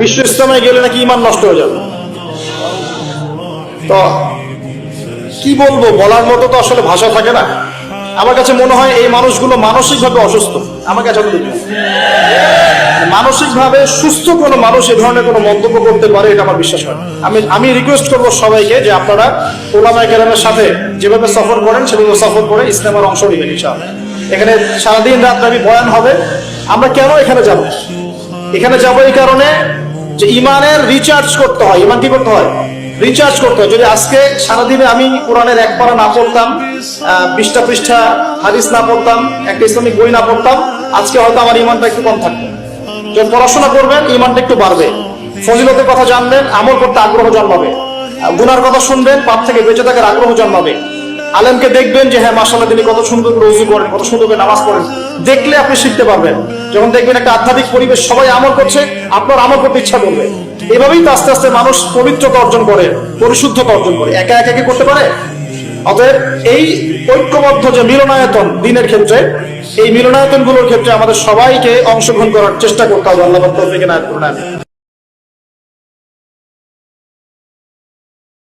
বিশ্ব ইসলামে গেলে নাকি ইমান নষ্ট হয়ে যাবে। তো কি বলবো, বলার মতো তো আসলে ভাষা থাকে না। আমার কাছে মনে হয় এই মানুষগুলো মানসিকভাবে অসুস্থ। আমার কাছে মানসিকভাবে সুস্থ কোনো মানুষ এ ধরনের কোনো মন্তব্য করতে পারে এটা আমার বিশ্বাস হয়। আমি রিকোয়েস্ট করবো সবাইকে যে আপনারা ওলামায়ে কেরামের সাথে যেভাবে সফর করেন সেভাবে সফর করে ইসলামের অংশ নেবেন ইনশাআল্লাহ। এখানে সারাদিন রাত ব্যাপী বয়ান হবে। আমরা কেন এখানে যাব? এখানে যাবো এই কারণে যে ইমানের রিচার্জ করতে হয়। ইমান কি করতে হয়? রিচার্জ করতে হয়। যদি আজকে সারাদিনে আমি কোরআনের এক পারা না পড়তাম, 20টা পৃষ্ঠা হাদিস না পড়তাম, একটা ইসলামিক বই না পড়তাম, আজকে হয়তো আমার ইমানটা একটু কম থাকতো। যখন পড়াশোনা করবেন ইমানটা একটু বাড়বে, ফজিলতের কথা জানবেন, আমল করতে আগ্রহ জন্মাবে, গুনার কথা শুনবেন, পাপ থেকে বেঁচে থাকার আগ্রহ জন্মাবে। আলেমকে দেখবেন যে হ্যাঁ মাশাআল্লাহ তিনি কত সুন্দর করে ওযু করেন, কত সুন্দর করে নামাজ পড়েন, দেখলে আপনি শিখতে পারবেন। যখন দেখবেন একটা আধ্যাত্মিক পরিবেশ, সবাই আমল করছে, আপনার আমল করতে ইচ্ছা করবে। এভাবেই তো আস্তে আস্তে মানুষ পবিত্রতা অর্জন করে, পরিশুদ্ধতা অর্জন করে। একা একা কি করতে পারে? অতএব এই ঐক্যবদ্ধ যে মিলনায়তন দিনের ক্ষেত্রে, এই মিলনায়তন গুলোর ক্ষেত্রে আমাদের সবাইকে অংশগ্রহণ করার চেষ্টা করতে হবে। আল্লাহ পাক তৌফিক এনায়েত করুন।